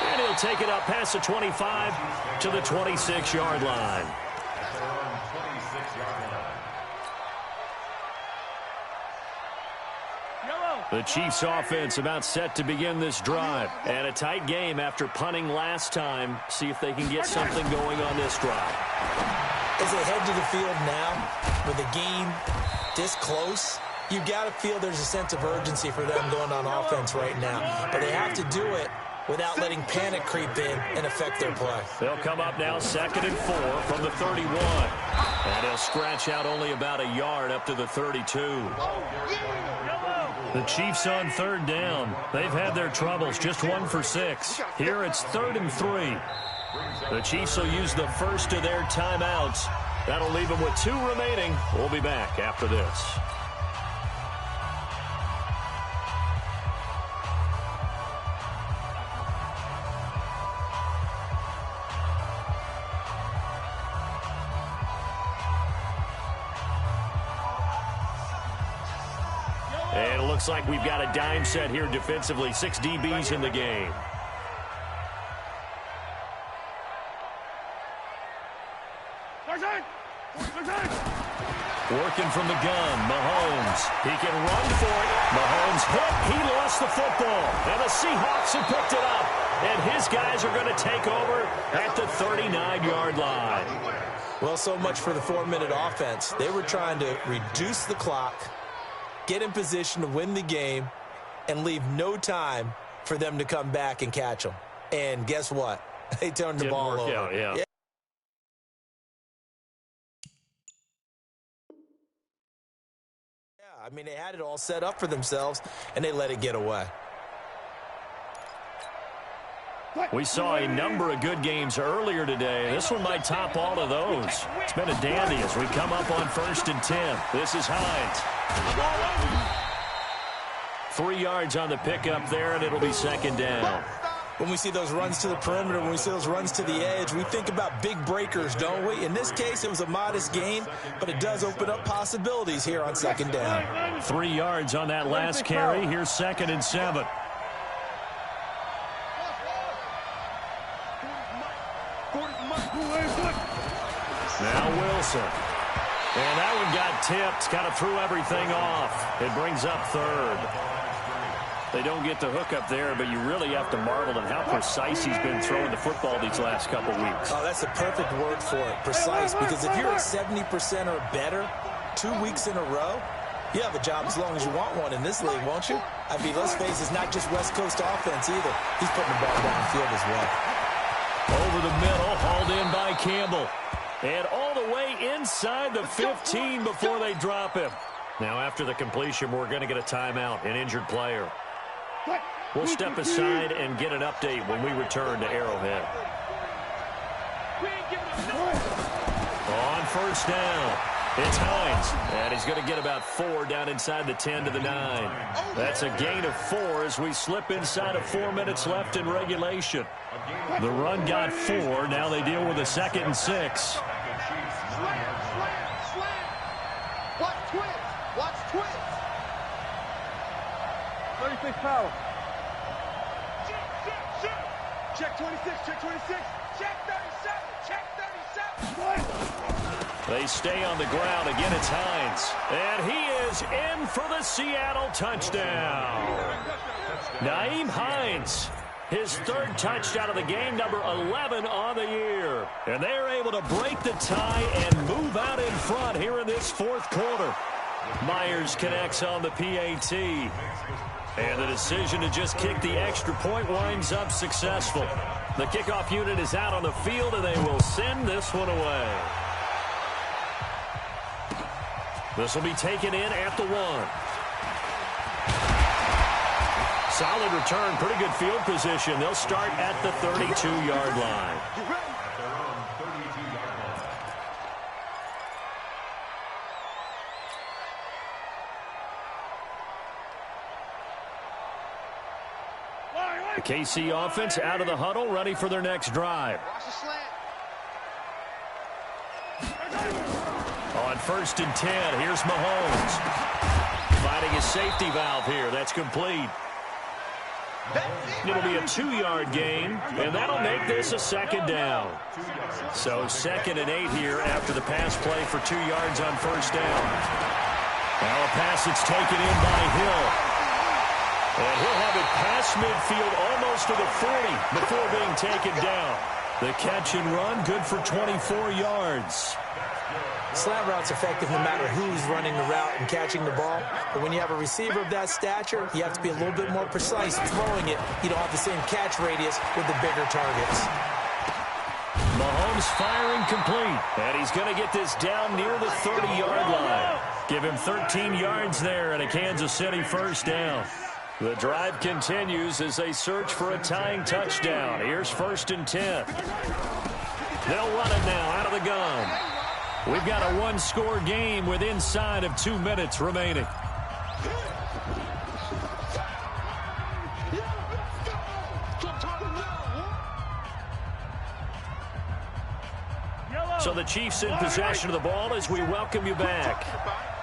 And he'll take it up past the 25 to the 26-yard line. The Chiefs offense about set to begin this drive. And a tight game after punting last time. See if they can get something going on this drive. As they head to the field now, with the game this close, you got to feel there's a sense of urgency for them going on offense right now. But they have to do it without letting panic creep in and affect their play. They'll come up now 2nd and 4 from the 31. And they'll scratch out only about a yard up to the 32. The Chiefs on 3rd down. They've had their troubles, just 1 for 6. Here it's 3rd and 3. The Chiefs will use the first of their timeouts. That'll leave them with 2 remaining. We'll be back after this. And it looks like we've got a dime set here defensively. 6 DBs in the game. Working from the gun, Mahomes. He can run for it. Mahomes hit. He lost the football. And the Seahawks have picked it up. And his guys are going to take over at the 39-yard line. Well, so much for the 4-minute offense. They were trying to reduce the clock, get in position to win the game, and leave no time for them to come back and catch them. And guess what? They turned the ball over. Out, yeah. I mean, they had it all set up for themselves, and they let it get away. We saw a number of good games earlier today. This one might top all of those. It's been a dandy as we come up on 1st and 10. This is Hines. 3 yards on the pickup there, and it'll be 2nd down. When we see those runs to the perimeter, when we see those runs to the edge, we think about big breakers, don't we? In this case, it was a modest gain, but it does open up possibilities here on 2nd down. 3 yards on that last carry. Here's 2nd and 7. Now Wilson. And that one got tipped, kind of threw everything off. It brings up 3rd. They don't get the hook up there, but you really have to marvel at how precise he's been throwing the football these last couple weeks. Oh, that's the perfect word for it, precise, because if you're at 70% or better 2 weeks in a row, you have a job as long as you want one in this league, won't you? I mean, let's face it, it's not just West Coast offense either. He's putting the ball downfield as well. Over the middle, hauled in by Campbell. And all the way inside the 15 before they drop him. Now, after the completion, we're going to get a timeout, an injured player. We'll step aside and get an update when we return to Arrowhead. On 1st down, it's Hines. And he's going to get about 4 down inside the 10 to the 9. That's a gain of 4 as we slip inside of 4 minutes left in regulation. The run got 4. Now they deal with a 2nd and 6. Watch twist. Watch twist. 36 power. Check 26. Check 26. Check 37. Check 37. They stay on the ground. Again, it's Hines. And he is in for the Seattle touchdown. Nyheim Hines. His 3rd touchdown of the game, number 11 on the year. And they're able to break the tie and move out in front here in this 4th quarter. Myers connects on the PAT. And the decision to just kick the extra point winds up successful. The kickoff unit is out on the field, and they will send this one away. This will be taken in at the 1. Solid return, pretty good field position. They'll start at the 32-yard line. The KC offense out of the huddle, ready for their next drive. On 1st and 10, here's Mahomes. Finding his safety valve here. That's complete. It'll be a 2-yard gain, and that'll make this a 2nd down. So 2nd and 8 here after the pass play for 2 yards on 1st down. Now a pass that's taken in by Hill. And he'll have it past midfield almost to the 40 before being taken down. The catch and run, good for 24 yards. Slant route's effective no matter who's running the route and catching the ball. But when you have a receiver of that stature, you have to be a little bit more precise throwing it. You don't have the same catch radius with the bigger targets. Mahomes firing complete. And he's going to get this down near the 30-yard line. Give him 13 yards there and a Kansas City 1st down. The drive continues as they search for a tying touchdown. Here's 1st and 10. They'll run it now out of the gun. We've got a 1-score game with inside of 2 minutes remaining. So the Chiefs in possession of the ball as we welcome you back.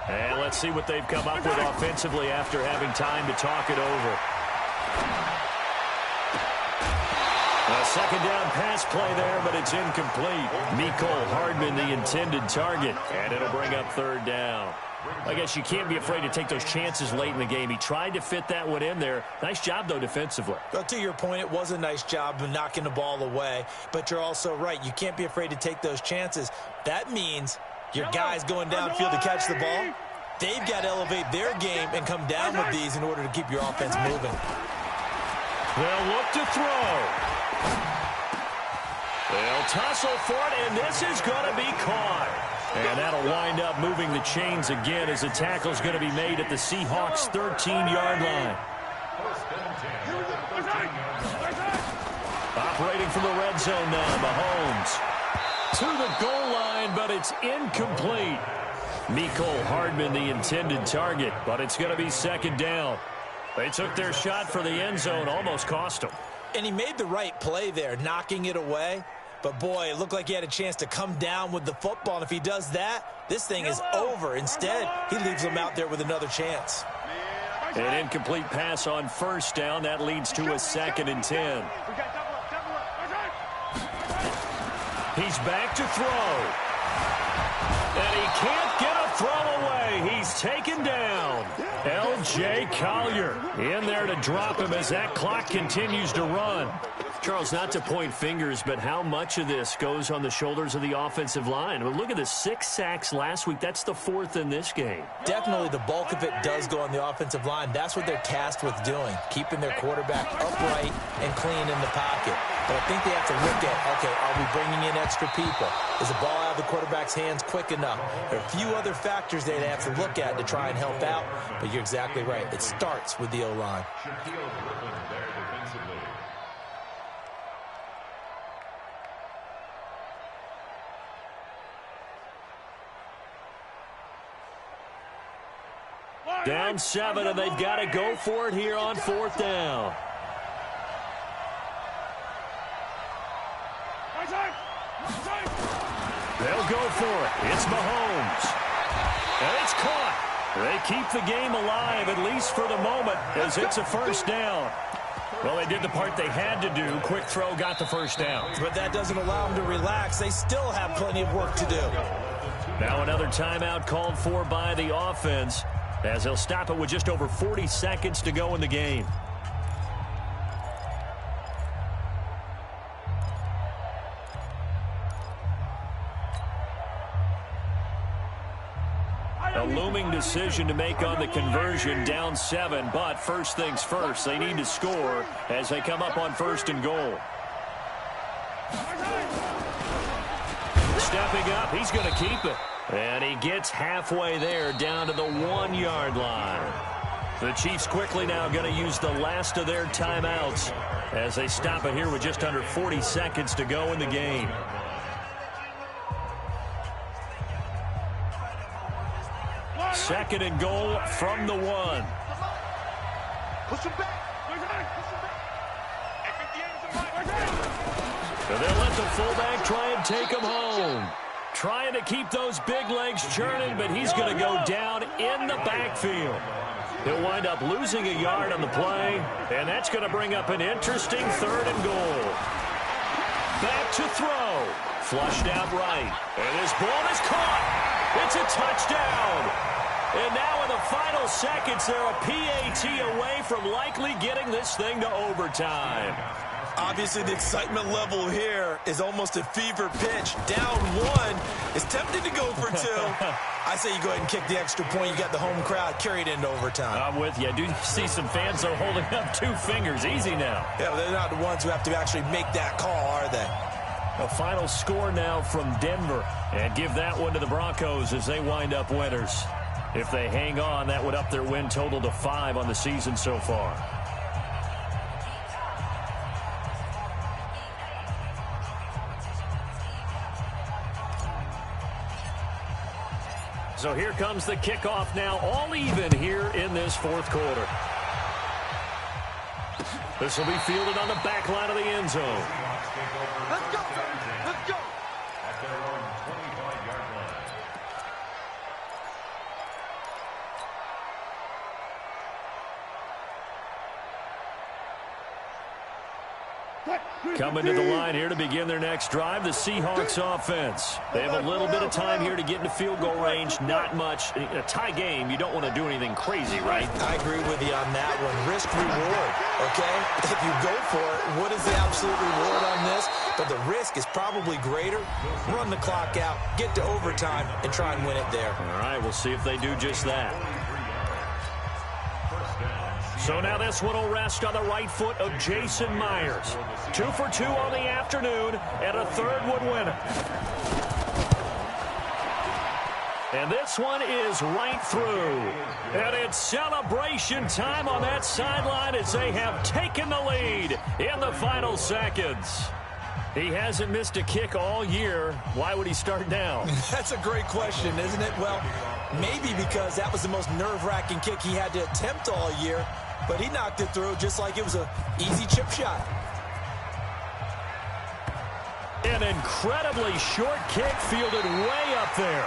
And let's see what they've come up with offensively after having time to talk it over. A 2nd down pass play there, but it's incomplete. Mecole Hardman, the intended target, and it'll bring up 3rd down. I guess you can't be afraid to take those chances late in the game. He tried to fit that one in there. Nice job, though, defensively. But to your point, it was a nice job of knocking the ball away. But you're also right. You can't be afraid to take those chances. That means your guys going downfield to catch the ball, they've got to elevate their game and come down with these in order to keep your offense moving. They'll look to throw. They'll tussle for it, and this is going to be caught. And that'll wind up moving the chains again as the tackle's going to be made at the Seahawks' 13-yard line. Operating from the red zone now, Mahomes. To the goal line, but it's incomplete. Mecole Hardman, the intended target, but it's going to be second down. They took their shot for the end zone, almost cost them. And he made the right play there, knocking it away. But, boy, it looked like he had a chance to come down with the football. And if he does that, this thing is over. Instead, he leaves him out there with another chance. An incomplete pass on first down. That leads to a 2nd and 10. He's back to throw. And he can't get a throw away. He's taken down. L.J. Collier in there to drop him as that clock continues to run. Charles, not to point fingers, but how much of this goes on the shoulders of the offensive line? I mean, look at the 6 sacks last week. That's the 4th in this game. Definitely the bulk of it does go on the offensive line. That's what they're tasked with doing, keeping their quarterback upright and clean in the pocket. But I think they have to look at, okay, are we bringing in extra people? Is the ball out of the quarterback's hands quick enough? There are a few other factors they have to look at to try and help out, but you're exactly right. It starts with the O-line. Down 7, and they've got to go for it here on 4th down. They'll go for it. It's Mahomes. And it's caught. They keep the game alive, at least for the moment, as it's a first down. Well, they did the part they had to do. Quick throw got the first down. But that doesn't allow them to relax. They still have plenty of work to do. Now another timeout called for by the offense, as they'll stop it with just over 40 seconds to go in the game. A looming decision to make on the conversion, down 7, but first things first, they need to score as they come up on 1st and goal. Stepping up, he's going to keep it. And he gets halfway there, down to the 1-yard line. The Chiefs quickly now going to use the last of their timeouts as they stop it here with just under 40 seconds to go in the game. Second and goal from the 1. Push him back. So they'll let the fullback try and take him home. Trying to keep those big legs churning, but he's going to go down in the backfield. He'll wind up losing a yard on the play, and that's going to bring up an interesting 3rd and goal. Back to throw. Flushed out right. And his ball is caught. It's a touchdown. And now in the final seconds, they're a PAT away from likely getting this thing to overtime. Obviously, the excitement level here is almost a fever pitch. Down 1 is tempted to go for 2. I say you go ahead and kick the extra point. You got the home crowd carried into overtime. I'm with you. I do see some fans, though, holding up 2 fingers. Easy now. Yeah, they're not the ones who have to actually make that call, are they? A final score now from Denver. And give that one to the Broncos as they wind up winners. If they hang on, that would up their win total to 5 on the season so far. So here comes the kickoff now, all even here in this 4th quarter. This will be fielded on the back line of the end zone. Let's go. Let's go. At their own 25-yard line. Coming to the line here to begin their next drive, the Seahawks offense. They have a little bit of time here to get into field goal range, not much. In a tie game, you don't want to do anything crazy, right? I agree with you on that one. Risk reward, okay? If you go for it, what is the absolute reward on this? But the risk is probably greater. Run the clock out, get to overtime, and try and win it there. All right, we'll see if they do just that. So now this one will rest on the right foot of Jason Myers. 2 for 2 on the afternoon, and a 3rd would win it. And this one is right through. And it's celebration time on that sideline as they have taken the lead in the final seconds. He hasn't missed a kick all year. Why would he start now? That's a great question, isn't it? Well, maybe because that was the most nerve-wracking kick he had to attempt all year, but he knocked it through just like it was an easy chip shot. An incredibly short kick fielded way up there.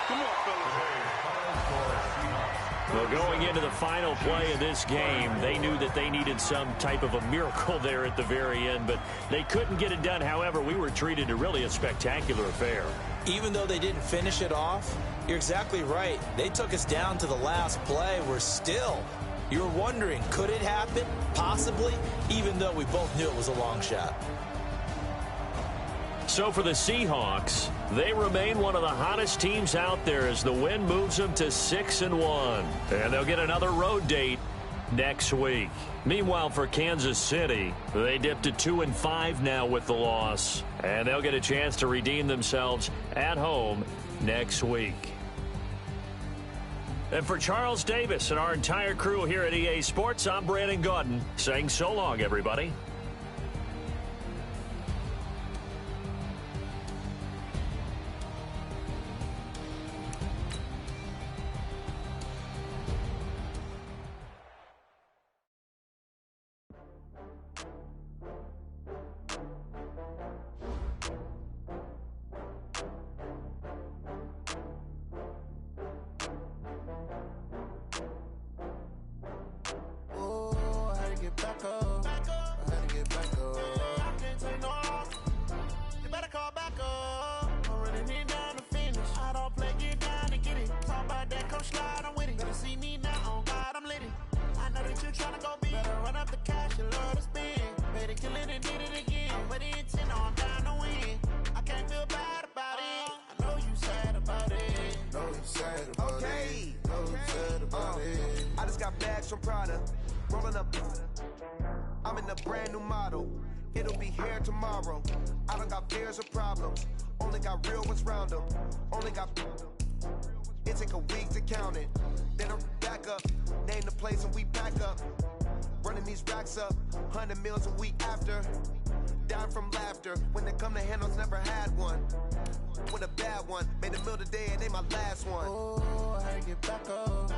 Come on, fellas. Well, going into the final play of this game, they knew that they needed some type of a miracle there at the very end, but they couldn't get it done. However, we were treated to really a spectacular affair. Even though they didn't finish it off, you're exactly right. They took us down to the last play. We're still, you're wondering, could it happen? Possibly, even though we both knew it was a long shot. So for the Seahawks, they remain one of the hottest teams out there as the win moves them to 6-1. And they'll get another road date next week. Meanwhile, for Kansas City, they dipped to 2-5 now with the loss. And they'll get a chance to redeem themselves at home next week. And for Charles Davis and our entire crew here at EA Sports, I'm Brandon Gaudin saying so long, everybody. I just got bags from Prada, rolling up. I'm in a brand new model. It'll be here tomorrow. I don't got fears or problems. Only got real ones round them. Only got. It take a week to count it. Then I'm back up. Name the place and we back up. Running these racks up. 100 meals a week after. Dying from laughter. When they come to handles, never had one. With a bad one. Made a meal today and they my last one. Oh, I had to get back up.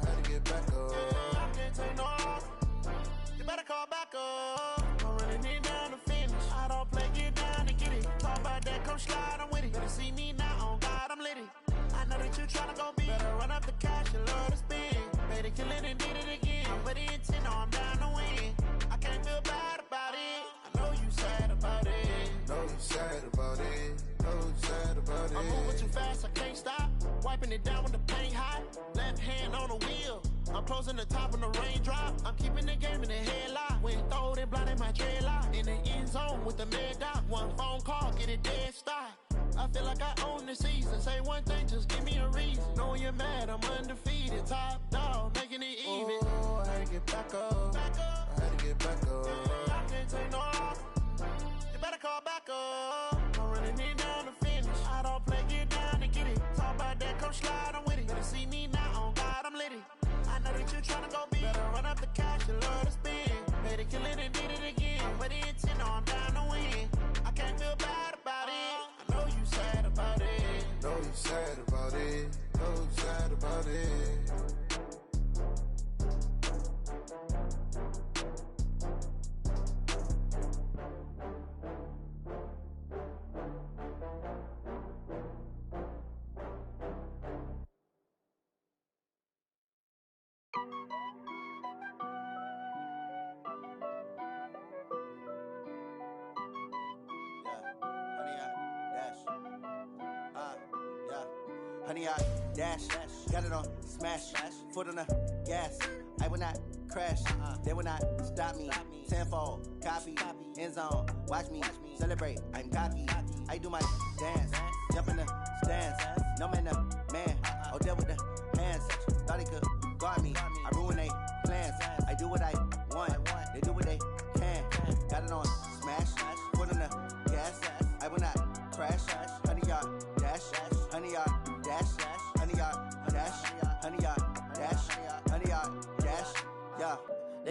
I had to get back up. I can't take no off. You better call back up. I'm running it down to finish. I don't play, get down to get it. Talk about that, come slide, I'm with it. Better see me now, on God, I'm lit it. I know that you tryna go big. Better run up the cash, you love to spend. Made it, kill it, and did it again. But the intent, no, I'm down to win. I can't feel bad about it. I know you sad about it. Know you sad about it. Know you sad about it. I'm moving too fast, I can't stop. Wiping it down with the paint hot. Left hand on the wheel. I'm closing the top on the raindrop. I'm keeping the game in the headlock. When throwed and blinded my dreadlock. In the end zone with the mad dot. One phone call, get it dead stop. I feel like I own the season. Say one thing, just give me a reason. Knowing you're mad, I'm undefeated. Top dog, making it even. Oh, I had to get back up. I had to get back up. I can't take no off. You better call back up. I'm running it down to finish. I don't play, get down to get it. Talk about that, come slide, I'm with it. Better see me now, on God, I'm lit it. I know that you tryna go big. Better run up the cash, you love to spend. Made it, kill it, and did it again. But the intent, no, I'm down to win. I can't feel bad about it. I know you sad about it. Know you sad about it. Know you sad about it. Honey, I dash, got it on smash, foot on the gas. I will not crash, they will not stop me. Tenfold, copy, end zone, watch me celebrate. I'm cocky, I do my dance, jump in the stands. No man, the man, oh there with the hands. Thought he could guard me, I ruin they plans. I do what I want, they do what they can. Got it on smash, foot on the gas. I will not crash, honey, y'all dash, honey.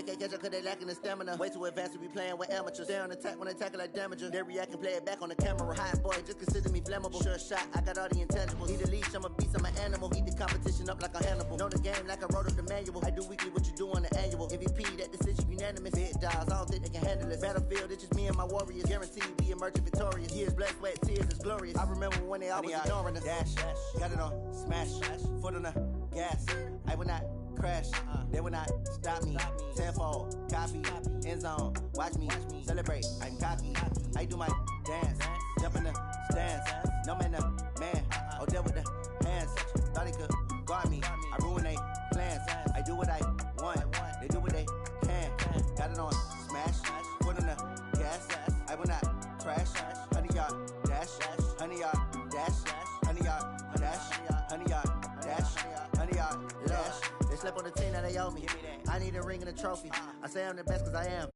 can't catch up cause they lacking the stamina. Way too advanced to be playing with amateurs. They on attack when they tackle like damager. They react and play it back on the camera. Hot boy, just consider me flammable. Sure shot, I got all the intangibles. Need a leash, I'm a beast, I'm an animal. Eat the competition up like a Hannibal. Know the game like I wrote up the manual. I do weekly what you do on the annual. MVP, that decision unanimous. Big dogs, I don't think they can handle it. Battlefield, it's just me and my warriors. Guaranteed be emerging victorious. Years, blood, sweat, tears, it's glorious. I remember when they always ignoring us. Dash, got it on, smash, foot on the gas. I will not crash, they will not stop me. Tenfold, copy, end zone, watch me celebrate. I'm cocky, I do my dance, jump in the stands. No man, man, oh there with the hands. Thought he could guard me, I ruin they plans. I do what I want, they do what they can. Got it on, smash, foot on the gas. I will not crash, 100-yard dash, 100-yard dash, 100-yard dash, 100-yard dash, 100-yard dash. They slept on the team that they owe me. I need a ring and a trophy. I say I'm the best cause I am.